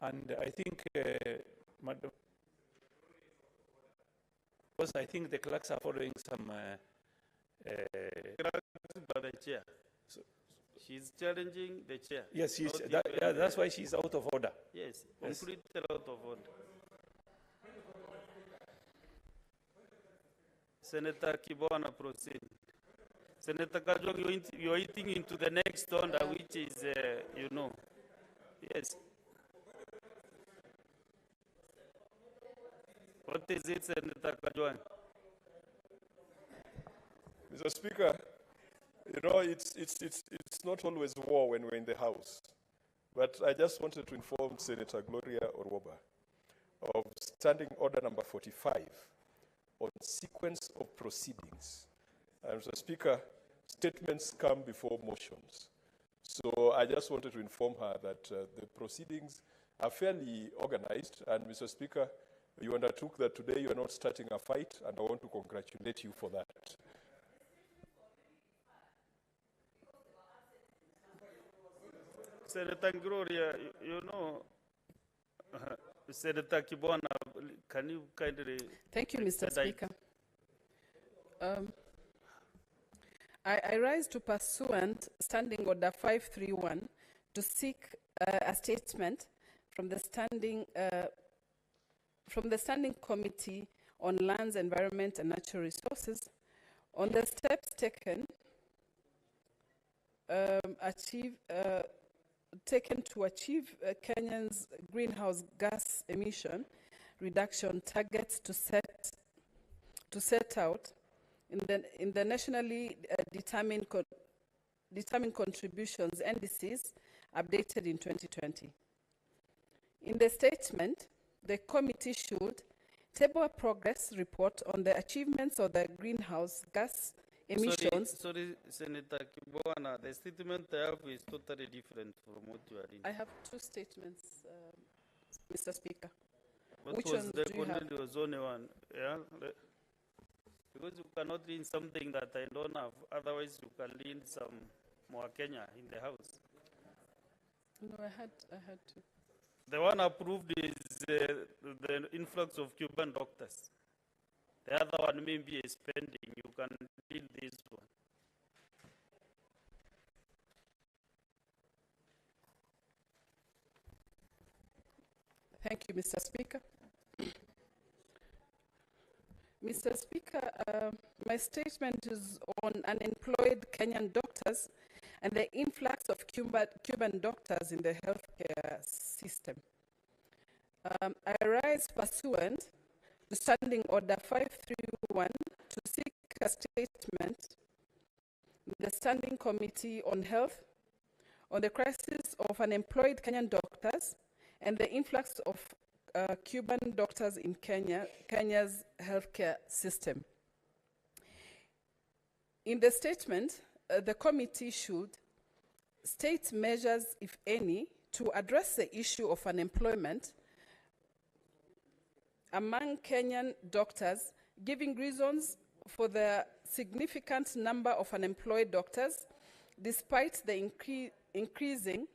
And I think, Madam, because I think the clerks are following some... by the chair. So, she's challenging the chair. Yes, that's why she's out of order. Yes, completely out of order. Senator Kibwana, proceed. Senator Kajwang, you're eating into the next order, which is, yes. What is it, Senator Kajwang? Mr. Speaker, it's not always war when we're in the House. But I just wanted to inform Senator Gloria Orwoba of Standing Order number 45 on sequence of proceedings. And Mr. Speaker, statements come before motions. So I just wanted to inform her that the proceedings are fairly organized. And Mr. Speaker, you undertook that today you are not starting a fight, and I want to congratulate you for that. Senator Gloria, Senator Kibwana, can you kindly... Thank you, Mr. Speaker. I rise to pursuant Standing Order 531 to seek a statement from the Standing Committee on Lands, Environment and Natural Resources on the steps taken to achieve Kenyan's greenhouse gas emission reduction targets to set out in the nationally determined contributions NDCs updated in 2020. In the statement, the committee should table a progress report on the achievements of the greenhouse gas emissions. Sorry, Senator Kibwana, the statement I have is totally different from what you are in. I have two statements, Mr. Speaker. What Which was one the do you have? was only one, yeah? Because you cannot read something that I don't have. Otherwise, you can read some more Kenya in the House. No, I had to. The one approved is the influx of Cuban doctors. The other one maybe is pending. You can read this one. Thank you, Mr. Speaker. Mr. Speaker, my statement is on unemployed Kenyan doctors and the influx of Cuban doctors in the healthcare system. I rise pursuant to Standing Order 531 to seek a statement in the Standing Committee on Health on the crisis of unemployed Kenyan doctors and the influx of Cuban doctors in Kenya's healthcare system. In the statement, the committee should state measures, if any, to address the issue of unemployment among Kenyan doctors, giving reasons for the significant number of unemployed doctors despite the increasing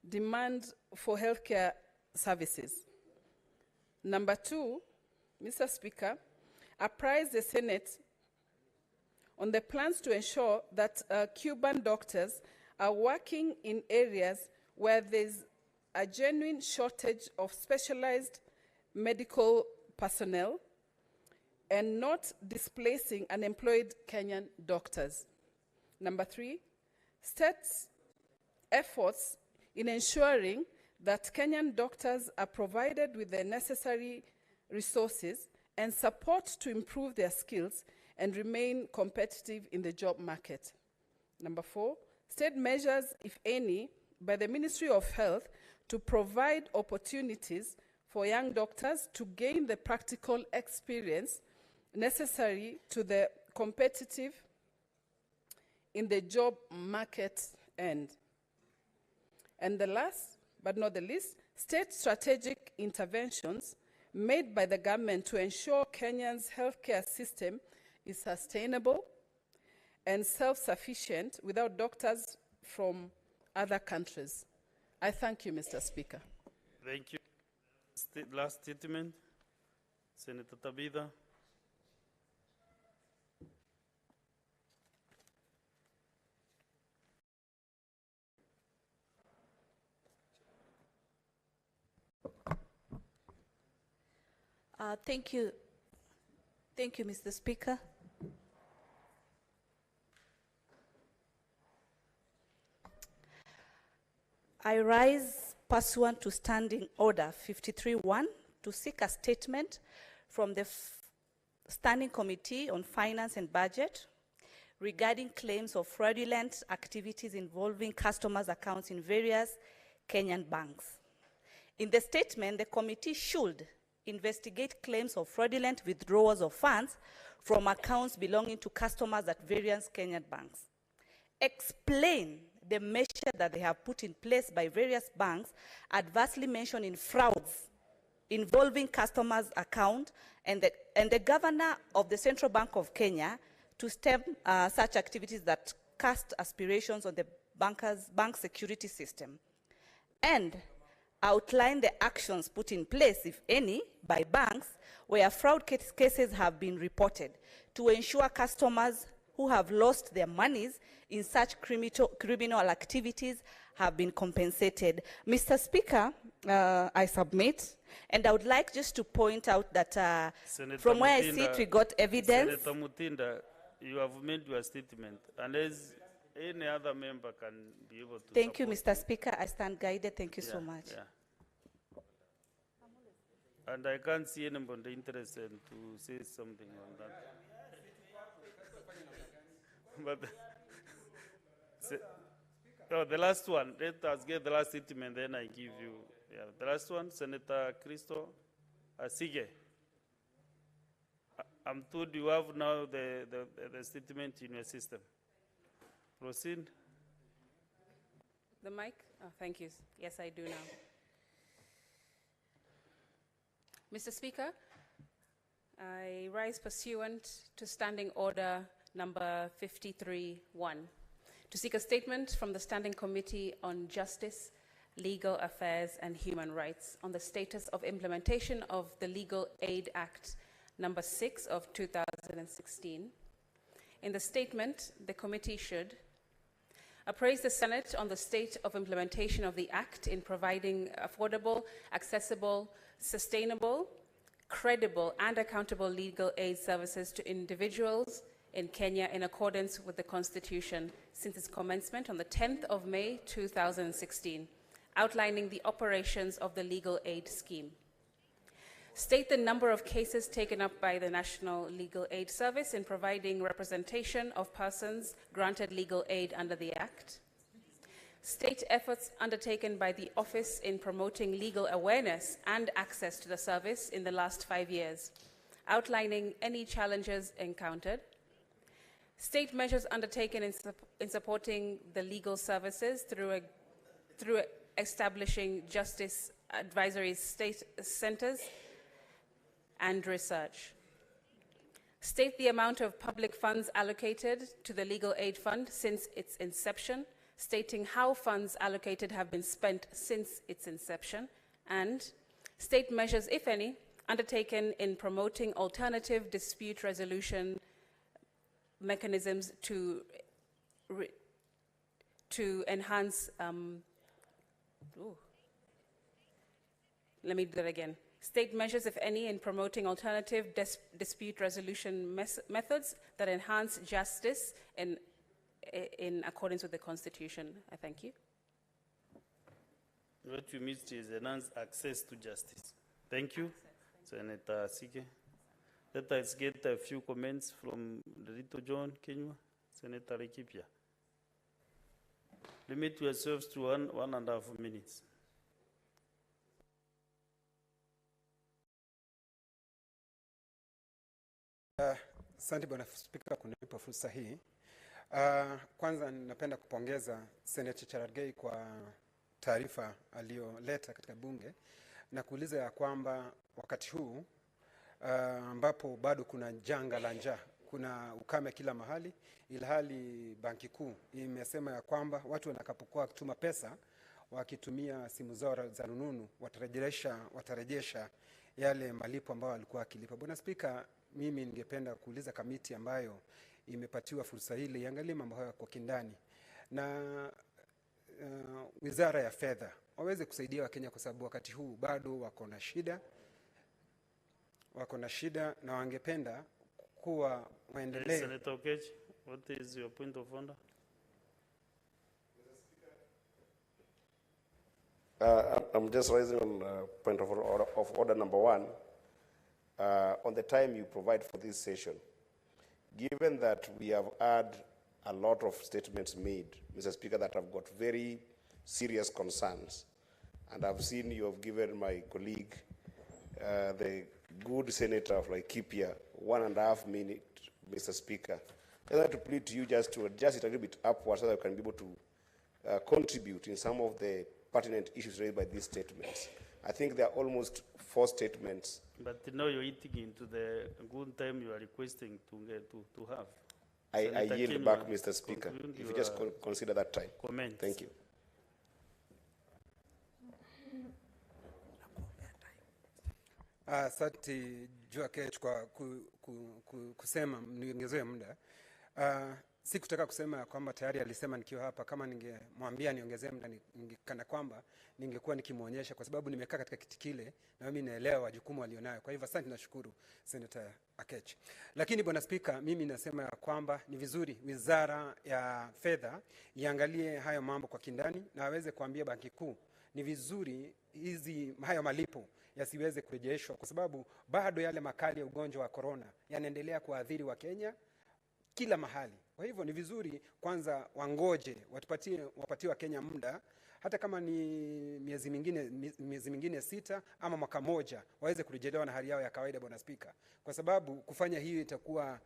demand for healthcare services. Number two, Mr. Speaker, apprise the Senate on the plans to ensure that Cuban doctors are working in areas where there's a genuine shortage of specialized medical personnel and not displacing unemployed Kenyan doctors. Number three, states efforts in ensuring that Kenyan doctors are provided with the necessary resources and support to improve their skills and remain competitive in the job market. Number four, state measures, if any, by the Ministry of Health to provide opportunities for young doctors to gain the practical experience necessary to the competitive in the job market end. And the last, but not the least, state strategic interventions made by the government to ensure Kenya's healthcare system is sustainable and self-sufficient without doctors from other countries. I thank you, Mr. Speaker. Thank you. Last statement, Senator Tabitha. Thank you. Thank you, Mr. Speaker. I rise pursuant to Standing Order 53-1 to seek a statement from the Standing Committee on Finance and Budget regarding claims of fraudulent activities involving customers' accounts in various Kenyan banks. In the statement, the committee should investigate claims of fraudulent withdrawals of funds from accounts belonging to customers at various Kenyan banks. Explain the measure that they have put in place by various banks adversely mentioned in frauds involving customers' account and the governor of the Central Bank of Kenya to stem such activities that cast aspirations on the bank security system, and outline the actions put in place, if any, by banks where fraud cases have been reported to ensure customers who have lost their monies in such criminal activities have been compensated. Mr. Speaker, I submit, and I would like just to point out that from where I sit, we got evidence. Senator Mutinda, you have made your statement, unless any other member can be able to Thank you, support Mr. Speaker. I stand guided. Thank you so much. Yeah. And I can't see anybody interested to say something on that. But the last one, let us get the last statement, then I give you. Yeah, the last one, Senator Christo Asige. I'm told you have now the statement in your system. Proceed. The mic? Oh, thank you. Yes, I do now. Mr. Speaker, I rise pursuant to Standing Order number 53-1 to seek a statement from the Standing Committee on Justice, Legal Affairs and Human Rights on the status of implementation of the Legal Aid Act number 6 of 2016. In the statement, the committee should appraise the Senate on the state of implementation of the Act in providing affordable, accessible, sustainable, credible, and accountable legal aid services to individuals in Kenya in accordance with the Constitution since its commencement on the 10th of May 2016, outlining the operations of the legal aid scheme. State the number of cases taken up by the National Legal Aid Service in providing representation of persons granted legal aid under the Act. State efforts undertaken by the Office in promoting legal awareness and access to the service in the last 5 years, outlining any challenges encountered. State measures undertaken in supporting the legal services through establishing justice advisory state centers and research. State the amount of public funds allocated to the Legal Aid Fund since its inception, stating how funds allocated have been spent since its inception, and state measures, if any, undertaken in promoting alternative dispute resolution mechanisms to enhance, let me do that again. State measures, if any, in promoting alternative dispute resolution methods that enhance justice in accordance with the Constitution. I thank you. What you missed is enhanced access to justice. Thank you, Senator Sige. Let us get a few comments from Rito John Kenywa, Senator Rekipia. Limit yourselves to 1.5 minutes. Asante Bwana Spika kunipa fursa hii. Kwanza napenda kupongeza Senator Cherargei kwa taarifa aliyoleta katika bunge na kuuliza ya kwamba wakati huu ambapo bado kuna janga la njaa, kuna ukame kila mahali, ilhali Banki Kuu imesema ya kwamba watu wanakapokuwa kutuma pesa wakitumia simu zao za rununu watarejesha yale malipo ambayo walikuwa akilipa. Bwana Spika, mimi ningependa kuuliza kamiti ambayo imepatiwa fursa hili iangalie mambo haya kwa kindani, na Wizara ya Fedha waweze kusaidia Wakenya, kwa sababu wakati huu bado wako na shida na wangependa kuwa waendelee. Senator Okech, what is your point of order? I'm just raising on point of order number 1, on the time you provide for this session. Given that we have had a lot of statements made, Mr. Speaker, that have got very serious concerns, and I've seen you have given my colleague, the good senator of Laikipia, 1.5 minutes, Mr. Speaker. I'd like to plead to you just to adjust it a little bit upwards so that we can be able to contribute in some of the pertinent issues raised by these statements. I think there are almost 4 statements. But now you're eating into the good time you are requesting to have. I yield Kenywa, back, Mr. Speaker, if you just your consider that time. comments. Thank you. Asante Jua Kech kwa kusema niongezewe muda. Sikutaka kusema kwamba tayari alisema nikiwa hapa. Kama ningemwambia niongezee muda, kana kwamba ningekuwa nikimuonyesha, kwa sababu nimekaa katika kiti kile na mimi naelewa jukumu alionayo. Kwa hivyo asante, nashukuru Senator Akech. Lakini Bwana Spika, mimi nasema ya kwamba ni vizuri Wizara ya Fedha iangalie hayo mambo kwa kindani na aweze kuambia Banki Kuu ni vizuri hayo malipo yasiweze kurejeshwa, kwa sababu bado yale makali ya ugonjwa wa corona yanaendelea kuadhiri wa Kenya kila mahali. Kwa hivyo ni vizuri kwanza wangoje, wapatie wa Kenya muda, hata kama ni miezi mingine 6 ama mwaka moja, waweze kurejelewa na hali yao ya kawaida, Bwana Spika, kwa sababu kufanya hiyo itakuwa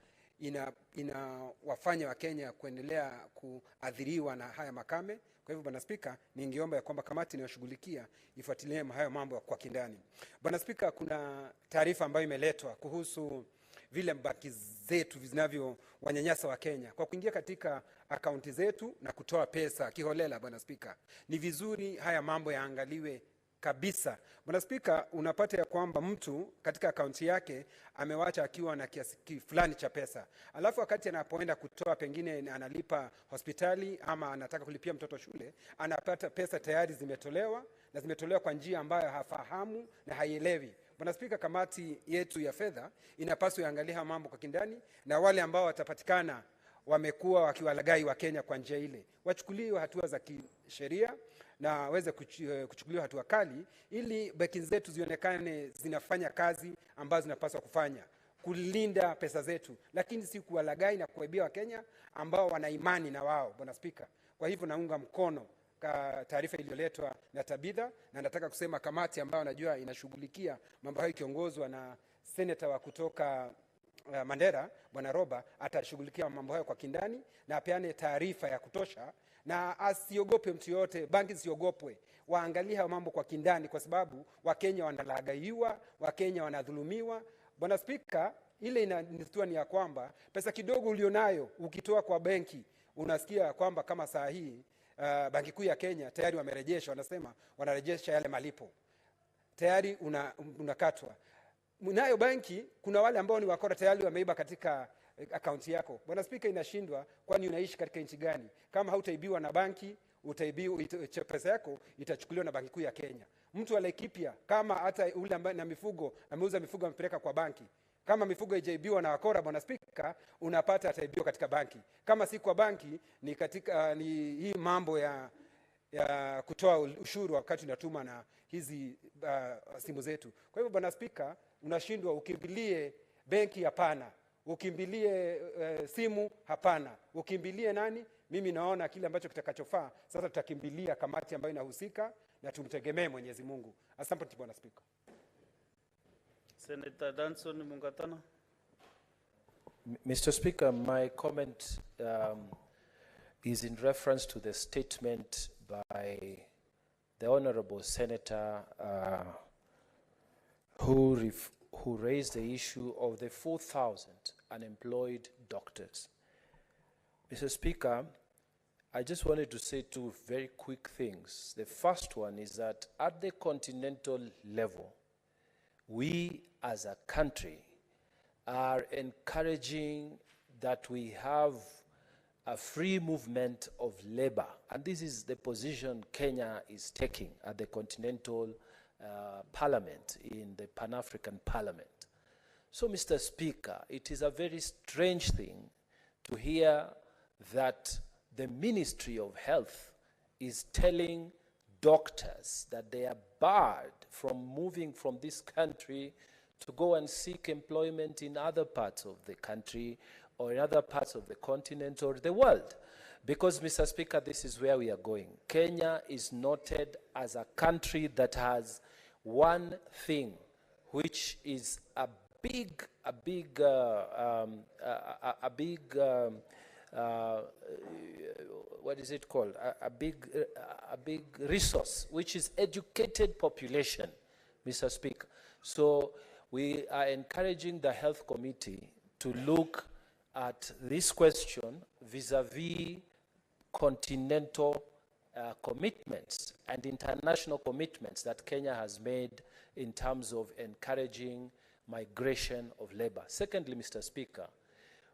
wafanya wa Kenya kuendelea kuadhiriwa na haya makame. Kwa hivyo Bwana Spika, ningeomba ya kwamba kamati inayoshughulikia ifuatilie hayo mambo kwa kindani. Bwana Spika, kuna taarifa ambayo imeletwa kuhusu vile banki zetu zinavyowanyanyasa wa Kenya kwa kuingia katika akaunti zetu na kutoa pesa kiholela. Bwana Spika, ni vizuri haya mambo yaangaliwe kabisa. Bwana Spika, unapata ya kwamba mtu katika akaunti yake amewacha akiwa na kiasi fulani cha pesa, alafu wakati anapoenda kutoa, pengine analipa hospitali ama anataka kulipia mtoto shule, anapata pesa tayari zimetolewa, na zimetolewa kwa njia ambayo hafahamu na haielewi. Bwana Spika, kamati yetu ya fedha inapaswa iangalie mambo kwa kindani, na wale ambao watapatikana wamekuwa wakiwalagai wa Kenya kwa njia ile, wachukuliwe hatua za kisheria na waweze kuchukuliwa hatua kali, ili benki zetu zionekane zinafanya kazi ambazo zinapaswa kufanya, kulinda pesa zetu, lakini si kuwalagai na kuwaibia wa Kenya ambao wana imani na wao. Bwana Spika, kwa hivyo naunga mkono taarifa iliyoletwa na Tabitha, na nataka kusema kamati ambayo najua inashughulikia mambo hayo ikiongozwa na senator wa kutoka Mandera, Bwana Roba, atashughulikia mambo hayo kwa kindani na apeane taarifa ya kutosha, na asiogope mtu yote, banki ziogopwe, waangalie mambo kwa kindani, kwa sababu Wakenya wanalagaiwa, Wakenya wanadhulumiwa. Bwana Spika, ile inanistua ni ya kwamba pesa kidogo ulionayo ukitoa kwa benki, unasikia kwamba kama saa hii Banki Kuu ya Kenya tayari wamerejesha, wanasema wanarejesha yale malipo, tayari unakatwa. Mnayo banki, kuna wale ambao ni wakora tayari wameiba katika akaunti yako. Bwana Spika, inashindwa, kwani unaishi katika nchi gani? Kama hautaibiwa na banki, pesa yako itachukuliwa na Banki Kuu ya Kenya. Mtu wa Laikipia, kama hata ule ambaye na mifugo, ameuza mifugo amepeleka kwa banki, kama mifugo haijaibiwa na wakora, Bwana Spika, unapata ataibiwa katika banki. Kama si kwa banki, ni hii mambo ya kutoa ushuru wakati unatuma na hizi simu zetu. Kwa hivyo Bwana Spika, unashindwa, ukimbilie benki hapana, ukimbilie simu hapana, ukimbilie nani? Mimi naona kile ambacho kitakachofaa sasa, tutakimbilia kamati ambayo inahusika na tumtegemee Mwenyezi Mungu. Asante Bwana Spika. Senator Danson Mungatana. Mr. Speaker, my comment is in reference to the statement by the Honorable Senator who raised the issue of the 4,000 unemployed doctors. Mr. Speaker, I just wanted to say two very quick things. The first one is that at the continental level, we as a country are encouraging that we have a free movement of labor. And this is the position Kenya is taking at the continental parliament, in the Pan-African Parliament. So, Mr. Speaker, it is a very strange thing to hear that the Ministry of Health is telling doctors that they are barred from moving from this country to go and seek employment in other parts of the country or in other parts of the continent or the world. Because, Mr. Speaker, this is where we are going. Kenya is noted as a country that has one thing, which is what is it called? A big resource, which is educated population, Mr. Speaker. So we are encouraging the Health Committee to look at this question vis-a-vis continental commitments and international commitments that Kenya has made in terms of encouraging migration of labor. Secondly, Mr. Speaker,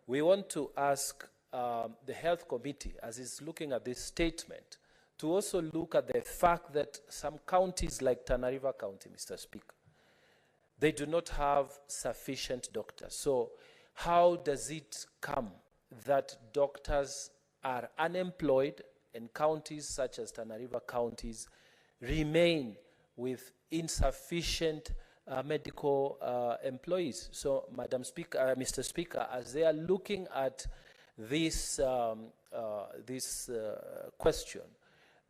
we want to ask the Health Committee, as is looking at this statement, to also look at the fact that some counties like Tana River County, Mr. Speaker, they do not have sufficient doctors. So how does it come that doctors are unemployed and counties such as Tana River counties remain with insufficient medical employees? So, Madam Speaker, Mr. Speaker, as they are looking at this question,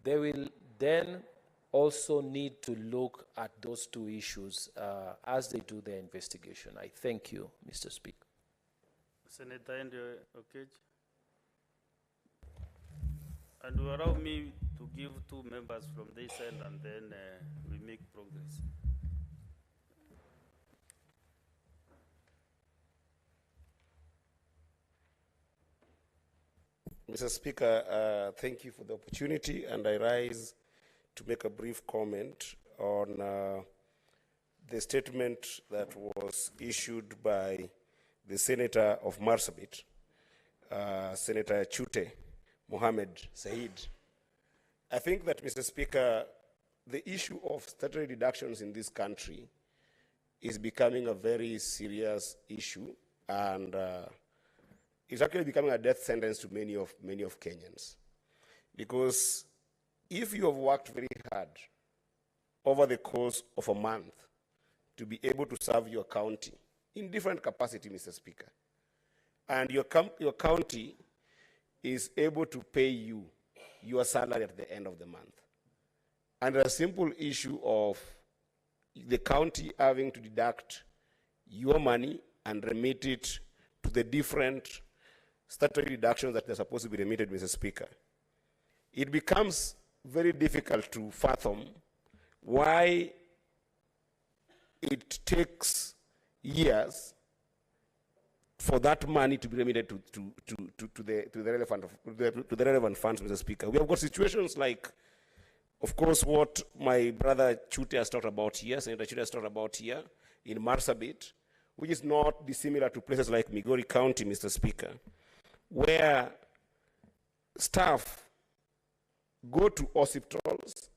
they will then also need to look at those two issues as they do their investigation. I thank you, Mr. Speaker. Senator Andrew Okech. And allow me to give two members from this end, and then we make progress. Mr. Speaker, thank you for the opportunity, and I rise to make a brief comment on the statement that was issued by the Senator of Marsabit, Senator Chute Mohammed Said. I think that, Mr. Speaker, the issue of statutory deductions in this country is becoming a very serious issue, and it's actually becoming a death sentence to many of Kenyans. Because if you have worked very hard over the course of a month to be able to serve your county in different capacity, Mr. Speaker, and your county is able to pay you your salary at the end of the month, and a simple issue of the county having to deduct your money and remit it to the different statutory deductions that they're supposed to be remitted, Mr. Speaker, it becomes very difficult to fathom why it takes years for that money to be remitted to the relevant funds, Mr. Speaker. We have got situations like, of course, what my brother Chute has talked about here, Senator Chute has talked about here, in Marsabit, which is not dissimilar to places like Migori County, Mr. Speaker, where staff go to hospitals